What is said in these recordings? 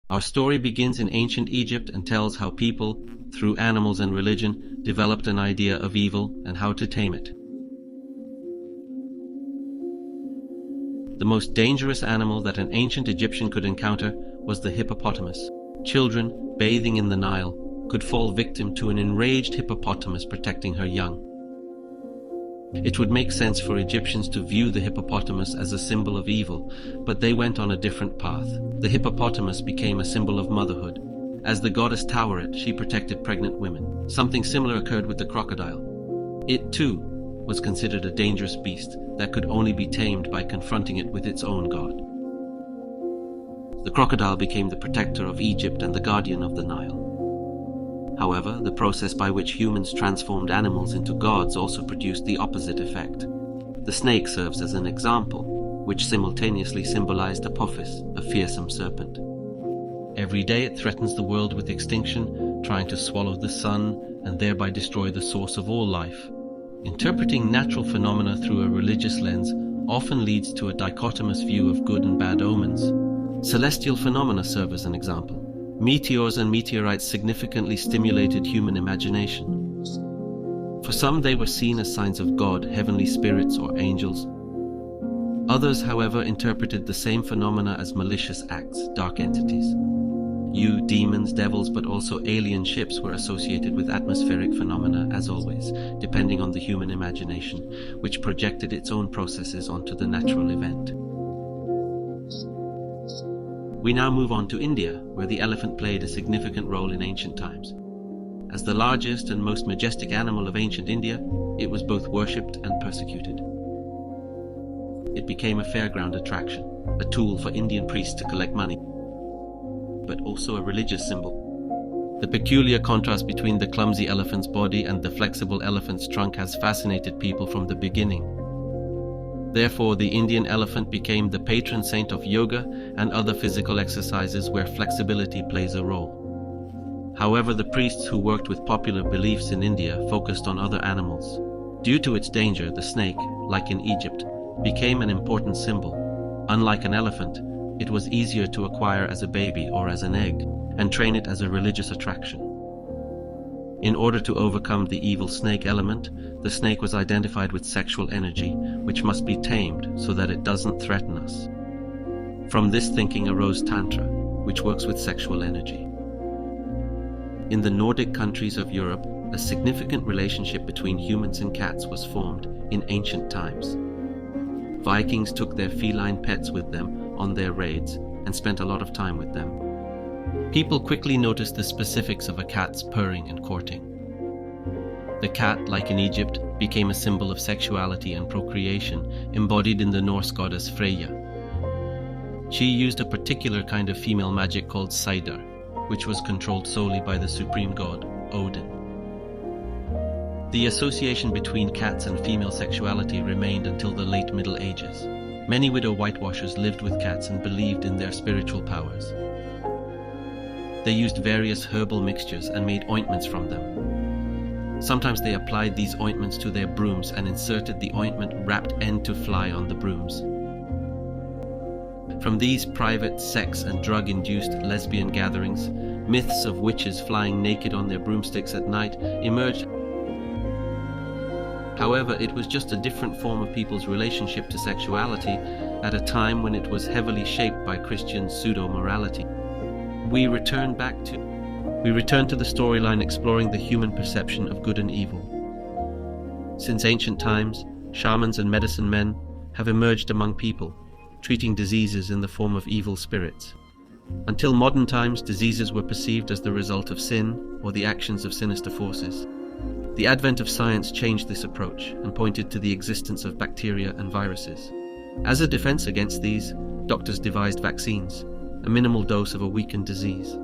Our story begins in ancient Egypt and tells how people, through animals and religion, developed an idea of evil and how to tame it. The most dangerous animal that an ancient Egyptian could encounter was the hippopotamus. Children, bathing in the Nile, could fall victim to an enraged hippopotamus protecting her young. It would make sense for Egyptians to view the hippopotamus as a symbol of evil, but they went on a different path. The hippopotamus became a symbol of motherhood. As the goddess Taweret, she protected pregnant women. Something similar occurred with the crocodile. It, too, was considered a dangerous beast that could only be tamed by confronting it with its own god. The crocodile became the protector of Egypt and the guardian of the Nile. However, the process by which humans transformed animals into gods also produced the opposite effect. The snake serves as an example, which simultaneously symbolized Apophis, a fearsome serpent. Every day it threatens the world with extinction, trying to swallow the sun and thereby destroy the source of all life. Interpreting natural phenomena through a religious lens often leads to a dichotomous view of good and bad omens. Celestial phenomena serve as an example. Meteors and meteorites significantly stimulated human imagination. For some, they were seen as signs of God, heavenly spirits, or angels. Others, however, interpreted the same phenomena as malicious acts, dark entities. Demons, devils, but also alien ships were associated with atmospheric phenomena, as always, depending on the human imagination, which projected its own processes onto the natural event. We now move on to India, where the elephant played a significant role in ancient times. As the largest and most majestic animal of ancient India, it was both worshipped and persecuted. It became a fairground attraction, a tool for Indian priests to collect money, but also a religious symbol. The peculiar contrast between the clumsy elephant's body and the flexible elephant's trunk has fascinated people from the beginning. Therefore, the Indian elephant became the patron saint of yoga and other physical exercises where flexibility plays a role. However, the priests who worked with popular beliefs in India focused on other animals. Due to its danger, the snake, like in Egypt, became an important symbol. Unlike an elephant, it was easier to acquire as a baby or as an egg, and train it as a religious attraction. In order to overcome the evil snake element, the snake was identified with sexual energy, which must be tamed so that it doesn't threaten us. From this thinking arose Tantra, which works with sexual energy. In the Nordic countries of Europe, a significant relationship between humans and cats was formed in ancient times. Vikings took their feline pets with them on their raids and spent a lot of time with them. People quickly noticed the specifics of a cat's purring and courting. The cat, like in Egypt, became a symbol of sexuality and procreation, embodied in the Norse goddess Freyja. She used a particular kind of female magic called Saidar, which was controlled solely by the supreme god, Odin. The association between cats and female sexuality remained until the late Middle Ages. Many widow whitewashers lived with cats and believed in their spiritual powers. They used various herbal mixtures and made ointments from them. Sometimes they applied these ointments to their brooms and inserted the ointment wrapped end to fly on the brooms. From these private sex and drug-induced lesbian gatherings, myths of witches flying naked on their broomsticks at night emerged. However, it was just a different form of people's relationship to sexuality at a time when it was heavily shaped by Christian pseudo-morality. We return to the storyline exploring the human perception of good and evil. Since ancient times, shamans and medicine men have emerged among people, treating diseases in the form of evil spirits. Until modern times, diseases were perceived as the result of sin or the actions of sinister forces. The advent of science changed this approach and pointed to the existence of bacteria and viruses. As a defense against these, doctors devised vaccines, a minimal dose of a weakened disease.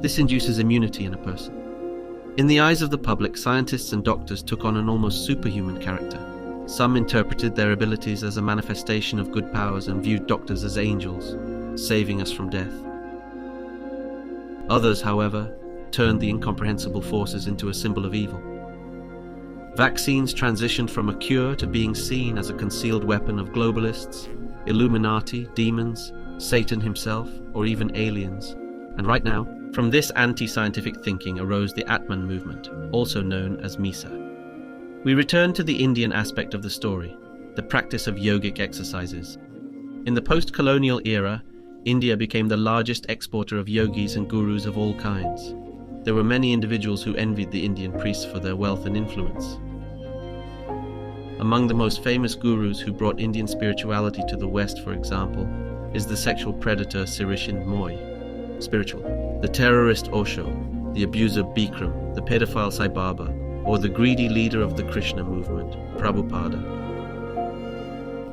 This induces immunity in a person. In the eyes of the public, scientists and doctors took on an almost superhuman character. Some interpreted their abilities as a manifestation of good powers and viewed doctors as angels, saving us from death. Others, however, turned the incomprehensible forces into a symbol of evil. Vaccines transitioned from a cure to being seen as a concealed weapon of globalists, Illuminati, demons, Satan himself, or even aliens. And right now, from this anti-scientific thinking arose the Atmán movement, also known as MISA. We return to the Indian aspect of the story, the practice of yogic exercises. In the post-colonial era, India became the largest exporter of yogis and gurus of all kinds. There were many individuals who envied the Indian priests for their wealth and influence. Among the most famous gurus who brought Indian spirituality to the West, for example, is the sexual predator Sirishin Moy, spiritual, the terrorist Osho, the abuser Bikram, the pedophile Sai Baba, or the greedy leader of the Krishna movement, Prabhupada.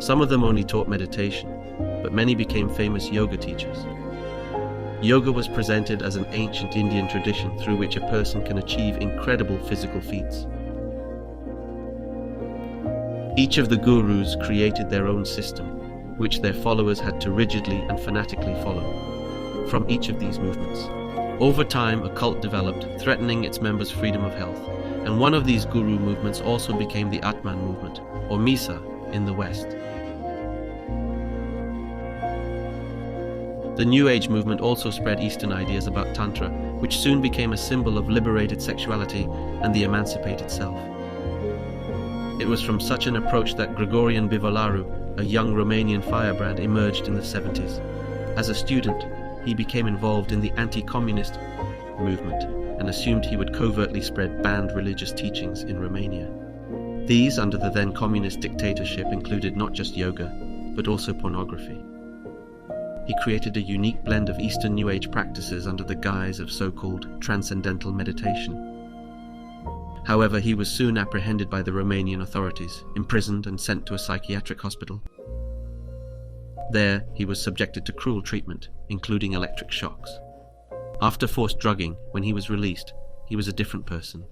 Some of them only taught meditation, but many became famous yoga teachers. Yoga was presented as an ancient Indian tradition through which a person can achieve incredible physical feats. Each of the gurus created their own system, which their followers had to rigidly and fanatically follow. From each of these movements, over time a cult developed, threatening its members' freedom of health, and one of these guru movements also became the Atmán movement, or MISA, in the West. The New Age movement also spread Eastern ideas about Tantra, which soon became a symbol of liberated sexuality and the emancipated self. It was from such an approach that Gregorian Bivolaru, a young Romanian firebrand, emerged in the 70s. As a student, he became involved in the anti-communist movement and assumed he would covertly spread banned religious teachings in Romania. These, under the then communist dictatorship, included not just yoga, but also pornography. He created a unique blend of Eastern New Age practices under the guise of so-called transcendental meditation. However, he was soon apprehended by the Romanian authorities, imprisoned and sent to a psychiatric hospital. There, he was subjected to cruel treatment, including electric shocks. After forced drugging, when he was released, he was a different person.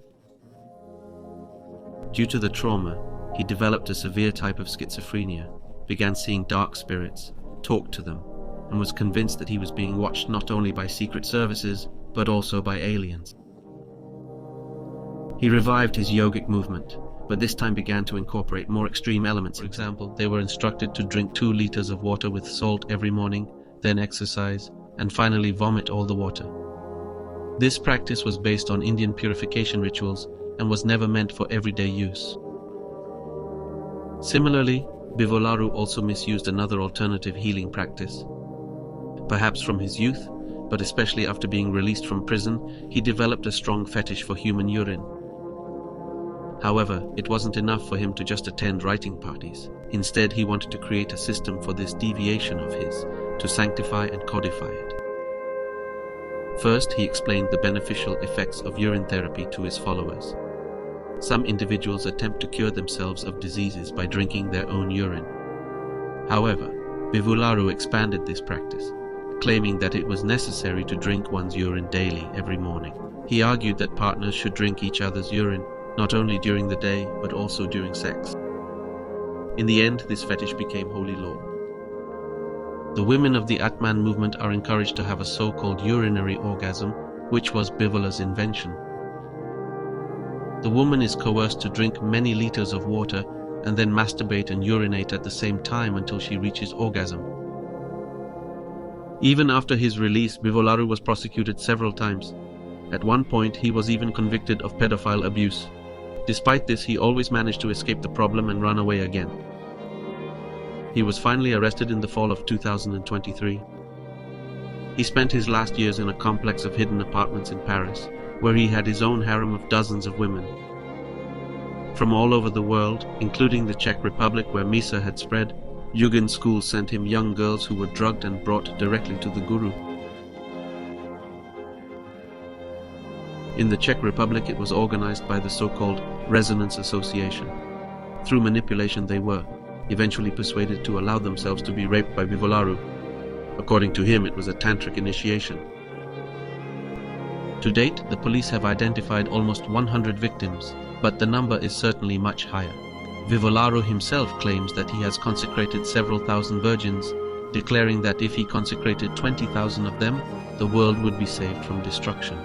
Due to the trauma, he developed a severe type of schizophrenia, began seeing dark spirits, talked to them, and was convinced that he was being watched not only by secret services, but also by aliens. He revived his yogic movement, but this time began to incorporate more extreme elements. For example, they were instructed to drink 2 liters of water with salt every morning, then exercise, and finally vomit all the water. This practice was based on Indian purification rituals and was never meant for everyday use. Similarly, Bivolaru also misused another alternative healing practice. Perhaps from his youth, but especially after being released from prison, he developed a strong fetish for human urine. However, it wasn't enough for him to just attend writing parties. Instead, he wanted to create a system for this deviation of his, to sanctify and codify it. First, he explained the beneficial effects of urine therapy to his followers. Some individuals attempt to cure themselves of diseases by drinking their own urine. However, Bivolaru expanded this practice, claiming that it was necessary to drink one's urine daily, every morning. He argued that partners should drink each other's urine, not only during the day, but also during sex. In the end, this fetish became holy law. The women of the Atmán movement are encouraged to have a so-called urinary orgasm, which was Bivola's invention. The woman is coerced to drink many liters of water and then masturbate and urinate at the same time until she reaches orgasm. Even after his release, Bivolaru was prosecuted several times. At one point, he was even convicted of pedophile abuse. Despite this, he always managed to escape the problem and run away again. He was finally arrested in the fall of 2023. He spent his last years in a complex of hidden apartments in Paris, where he had his own harem of dozens of women. From all over the world, including the Czech Republic where MISA had spread, Yugin schools sent him young girls who were drugged and brought directly to the guru. In the Czech Republic, it was organized by the so-called Resonance Association. Through manipulation, they were eventually persuaded to allow themselves to be raped by Bivolaru. According to him, it was a tantric initiation. To date, the police have identified almost 100 victims, but the number is certainly much higher. Bivolaru himself claims that he has consecrated several thousand virgins, declaring that if he consecrated 20,000 of them, the world would be saved from destruction.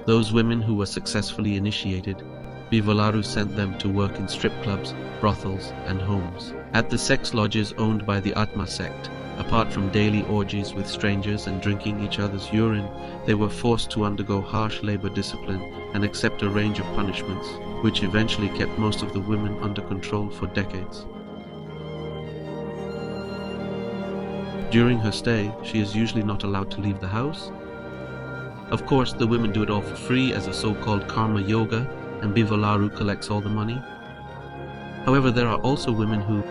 Those women who were successfully initiated, Bivolaru sent them to work in strip clubs, brothels, and homes. At the sex lodges owned by the Atmán sect, Apart from daily orgies with strangers and drinking each other's urine, they were forced to undergo harsh labor discipline and accept a range of punishments, which eventually kept most of the women under control for decades. During her stay, she is usually not allowed to leave the house. Of course, the women do it all for free as a so-called karma yoga, and Bivolaru collects all the money. However, there are also women who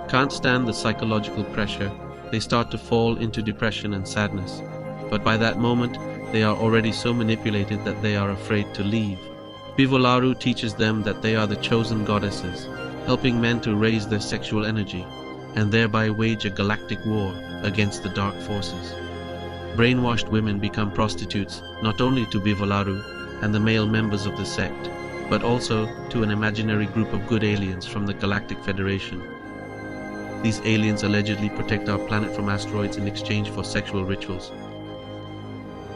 can't stand the psychological pressure. They start to fall into depression and sadness, but by that moment, they are already so manipulated that they are afraid to leave. Bivolaru teaches them that they are the chosen goddesses, helping men to raise their sexual energy, and thereby wage a galactic war against the dark forces. Brainwashed women become prostitutes not only to Bivolaru and the male members of the sect, but also to an imaginary group of good aliens from the Galactic Federation. These aliens allegedly protect our planet from asteroids in exchange for sexual rituals.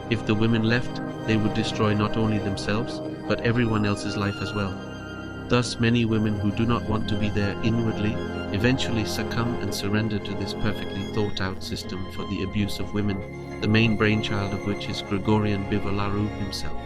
If the women left, they would destroy not only themselves, but everyone else's life as well. Thus, many women who do not want to be there inwardly eventually succumb and surrender to this perfectly thought-out system for the abuse of women, the main brainchild of which is Gregorian Bivolaru himself.